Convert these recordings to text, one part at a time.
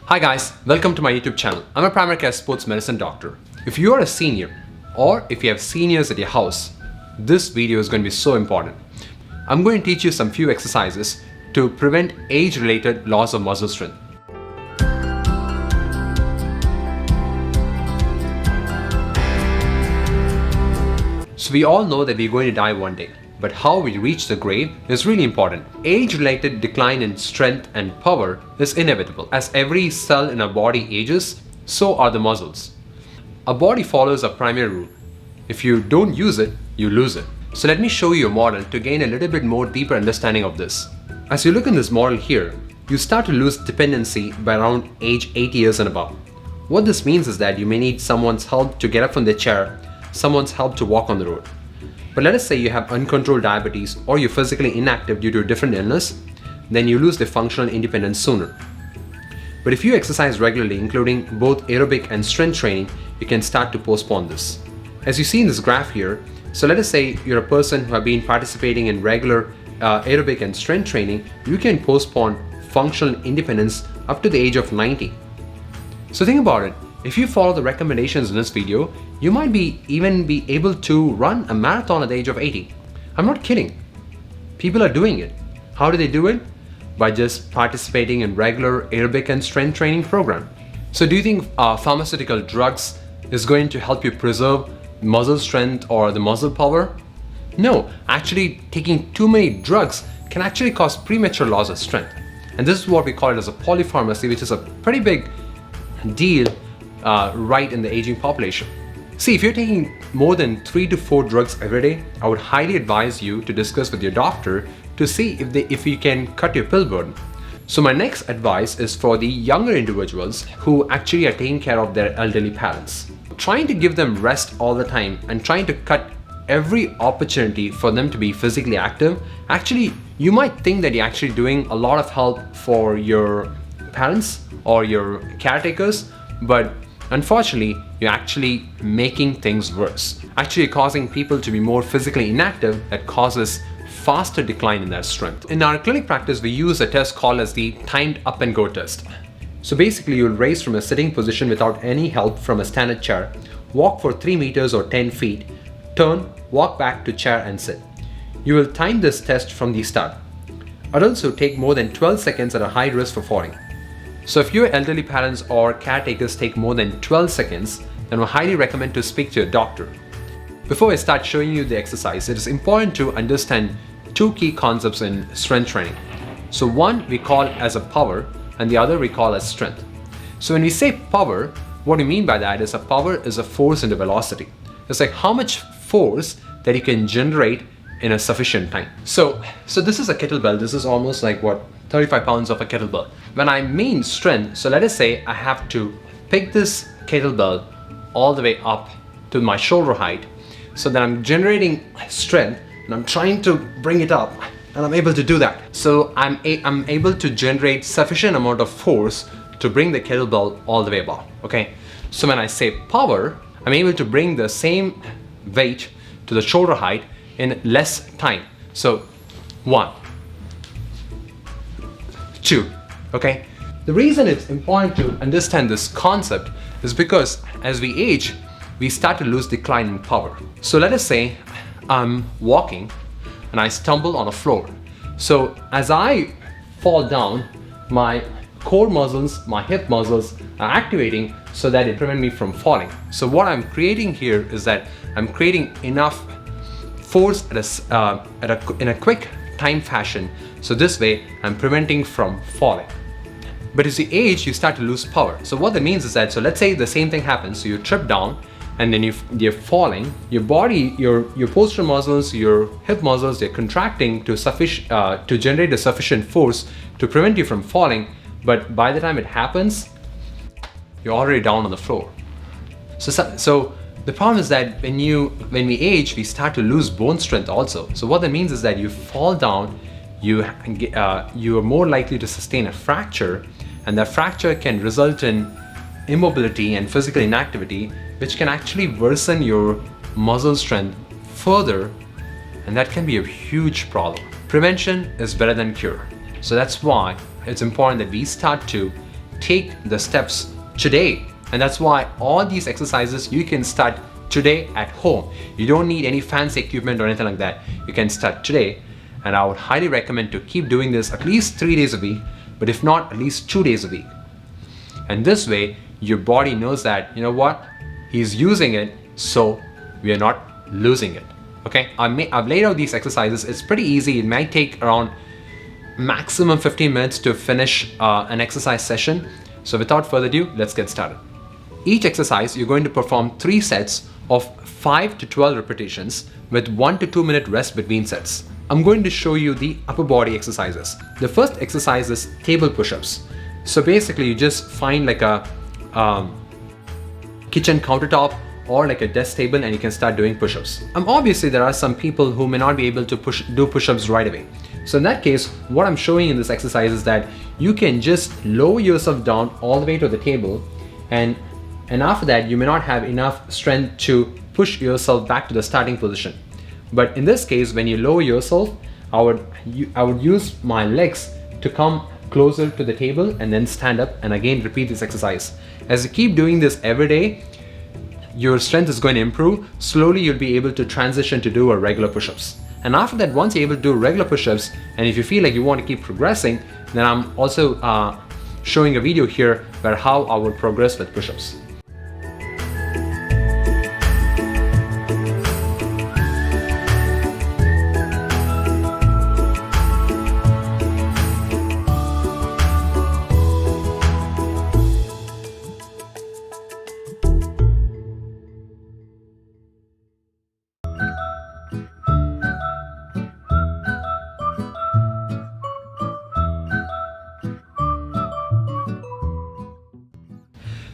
Hi guys, welcome to my YouTube channel. I'm a primary care sports medicine doctor. If you are a senior or if you have seniors at your house, this video is going to be so important. I'm going to teach you some few exercises to prevent age-related loss of muscle strength. So we all know that we're going to die one day, but how we reach the grave is really important. Age-related decline in strength and power is inevitable. As every cell in our body ages, so are the muscles. Our body follows a primary rule. If you don't use it, you lose it. So let me show you a model to gain a little bit more deeper understanding of this. As you look in this model here, you start to lose dependency by around age 80 years and above. What this means is that you may need someone's help to get up from their chair, someone's help to walk on the road. But let us say you have uncontrolled diabetes or you're physically inactive due to a different illness, then you lose the functional independence sooner. But if you exercise regularly, including both aerobic and strength training, you can start to postpone this. As you see in this graph here, so let us say you're a person who have been participating in regular aerobic and strength training, you can postpone functional independence up to the age of 90. So think about it. If you follow the recommendations in this video, you might even be able to run a marathon at the age of 80. I'm not kidding. People are doing it. How do they do it? By just participating in regular aerobic and strength training program. So do you think pharmaceutical drugs is going to help you preserve muscle strength or the muscle power? No, actually taking too many drugs can actually cause premature loss of strength. And this is what we call it as a polypharmacy, which is a pretty big deal right in the aging population. See, if you're taking more than 3 to 4 drugs every day, I would highly advise you to discuss with your doctor to see if you can cut your pill burden. So my next advice is for the younger individuals who actually are taking care of their elderly parents. Trying to give them rest all the time and trying to cut every opportunity for them to be physically active, actually you might think that you're actually doing a lot of help for your parents or your caretakers, but unfortunately, you're actually making things worse. Actually causing people to be more physically inactive that causes faster decline in their strength. In our clinic practice, we use a test called as the timed up and go test. So basically, you'll raise from a sitting position without any help from a standard chair, walk for 3 meters or 10 feet, turn, walk back to chair and sit. You will time this test from the start. Adults who take more than 12 seconds are at a high risk for falling. So if your elderly parents or caretakers take more than 12 seconds, then we highly recommend to speak to your doctor. Before I start showing you the exercise, it is important to understand 2 key concepts in strength training. So one we call as a power and the other we call as strength. So when we say power, what we mean by that is a power is a force into velocity. It's like how much force that you can generate in a sufficient time. So this is a kettlebell. This is almost like 35 pounds of a kettlebell. When I mean strength, so let us say I have to pick this kettlebell all the way up to my shoulder height, so that I'm generating strength and I'm trying to bring it up and I'm able to do that. So I'm able to generate sufficient amount of force to bring the kettlebell all the way above, okay? So when I say power, I'm able to bring the same weight to the shoulder height in less time. So 1, 2, okay? The reason it's important to understand this concept is because as we age, we start to lose decline in power. So let us say I'm walking and I stumble on a floor. So as I fall down, my core muscles, my hip muscles are activating so that it prevents me from falling. So what I'm creating here is that I'm creating enough force in a quick time fashion. So this way I'm preventing from falling. But as you age, you start to lose power. So what that means is that, so let's say the same thing happens. So you trip down and then you're falling. Your body, your posterior muscles, your hip muscles, they're contracting to generate a sufficient force to prevent you from falling. But by the time it happens, you're already down on the floor. So the problem is that when we age, we start to lose bone strength also. So what that means is that you fall down, you are more likely to sustain a fracture, and that fracture can result in immobility and physical inactivity, which can actually worsen your muscle strength further, and that can be a huge problem. Prevention is better than cure. So that's why it's important that we start to take the steps today. And that's why all these exercises you can start today at home. You don't need any fancy equipment or anything like that. You can start today, and I would highly recommend to keep doing this at least 3 days a week, but if not, at least 2 days a week. And this way your body knows that, you know what, he's using it, so we are not losing it. Okay, I've laid out these exercises. It's pretty easy. It might take around maximum 15 minutes to finish an exercise session. So without further ado, let's get started. Each exercise, you're going to perform 3 sets of 5 to 12 repetitions with 1 to 2 minute rest between sets. I'm going to show you the upper body exercises. The first exercise is table push-ups. So basically you just find like a kitchen countertop or like a desk table, and you can start doing push-ups. Obviously there are some people who may not be able to do push-ups right away. So in that case, what I'm showing in this exercise is that you can just lower yourself down all the way to the table, and after that you may not have enough strength to push yourself back to the starting position. But in this case, when you lower yourself, I would use my legs to come closer to the table and then stand up and again repeat this exercise. As you keep doing this every day, your strength is going to improve. Slowly you'll be able to transition to do a regular push-ups. And after that, once you're able to do regular push-ups, and if you feel like you want to keep progressing, then I'm also showing a video here where how I will progress with push-ups.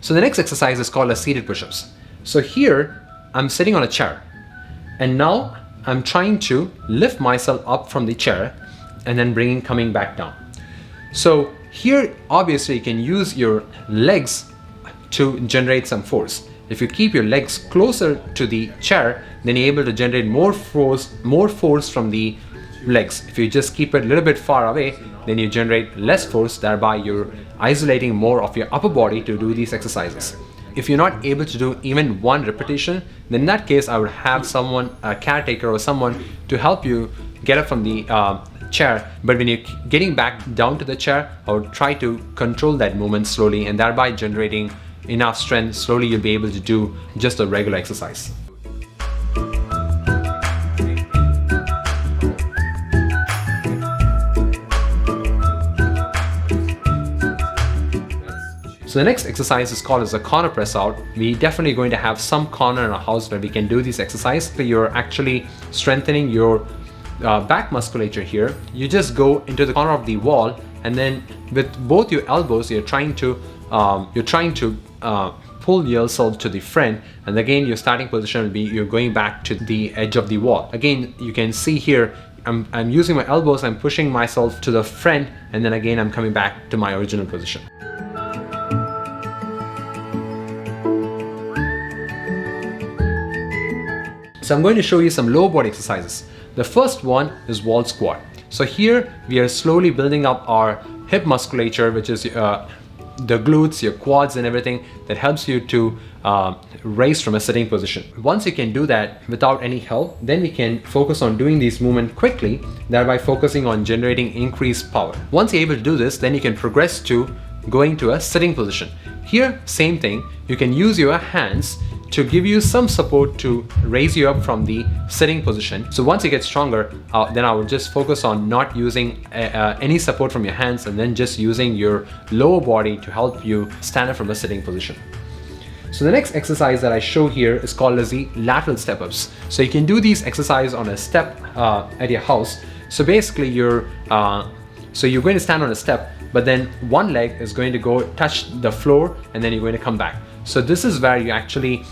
So the next exercise is called as seated push-ups. So here I'm sitting on a chair, and now I'm trying to lift myself up from the chair and then coming back down. So here obviously you can use your legs to generate some force. If you keep your legs closer to the chair, then you're able to generate more force from the legs. If you just keep it a little bit far away, then you generate less force, thereby you're isolating more of your upper body to do these exercises. If you're not able to do even 1 repetition, then in that case I would have someone, a caretaker or someone, to help you get up from the chair. But when you're getting back down to the chair, I would try to control that movement slowly, and thereby generating enough strength. Slowly you'll be able to do just a regular exercise. So the next exercise is called as a corner press out. We definitely going to have some corner in our house where we can do this exercise. So you're actually strengthening your back musculature here. You just go into the corner of the wall, and then with both your elbows you're trying to pull yourself to the front, and again your starting position will be you're going back to the edge of the wall. Again, you can see here I'm using my elbows, I'm pushing myself to the front, and then again I'm coming back to my original position. So I'm going to show you some lower body exercises. The first one is wall squat. So here we are slowly building up our hip musculature, which is the glutes, your quads and everything that helps you to raise from a sitting position. Once you can do that without any help, then we can focus on doing these movements quickly, thereby focusing on generating increased power. Once you're able to do this, then you can progress to going to a sitting position. Here, same thing, you can use your hands to give you some support to raise you up from the sitting position. So once you get stronger, then I would just focus on not using any support from your hands, and then just using your lower body to help you stand up from a sitting position. So the next exercise that I show here is called as the lateral step-ups. So you can do these exercises on a step at your house. So basically you're going to stand on a step, but then one leg is going to go touch the floor, and then you're going to come back. So this is where you actually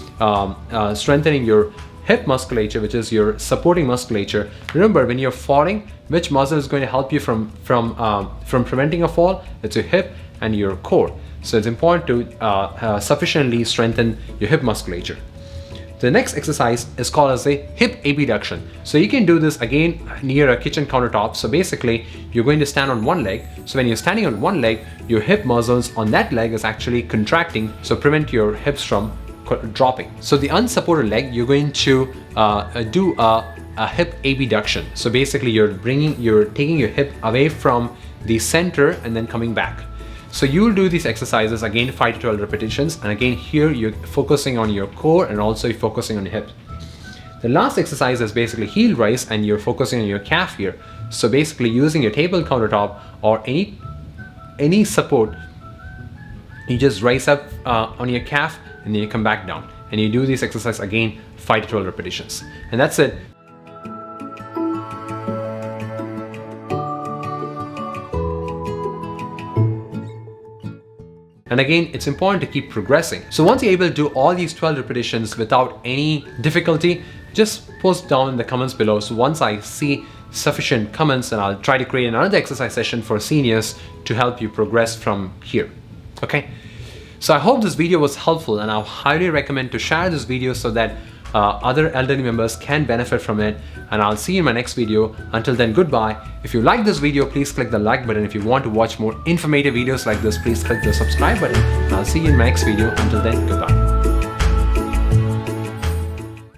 strengthening your hip musculature, which is your supporting musculature. Remember, when you're falling, which muscle is going to help you from preventing a fall? It's your hip and your core. So it's important to sufficiently strengthen your hip musculature. The next exercise is called as a hip abduction. So you can do this again near a kitchen countertop. So basically, you're going to stand on one leg. So when you're standing on one leg, your hip muscles on that leg is actually contracting, so prevent your hips from dropping. So the unsupported leg, you're going to do a hip abduction. So basically, you're taking your hip away from the center and then coming back. So you'll do these exercises again 5 to 12 repetitions, and again here you're focusing on your core and also you're focusing on your hips. The last exercise is basically heel raise, and you're focusing on your calf here. So basically, using your table countertop or any support, you just rise up on your calf and then you come back down, and you do this exercise again 5 to 12 repetitions, and that's it. And again, it's important to keep progressing. So once you're able to do all these 12 repetitions without any difficulty, just post down in the comments below. So once I see sufficient comments, then I'll try to create another exercise session for seniors to help you progress from here. Okay? So I hope this video was helpful, and I highly recommend to share this video so that other elderly members can benefit from it, and I'll see you in my next video. Until then, goodbye. If you like this video, please click the like button. If you want to watch more informative videos like this, please click the subscribe button, and I'll see you in my next video. Until then, goodbye.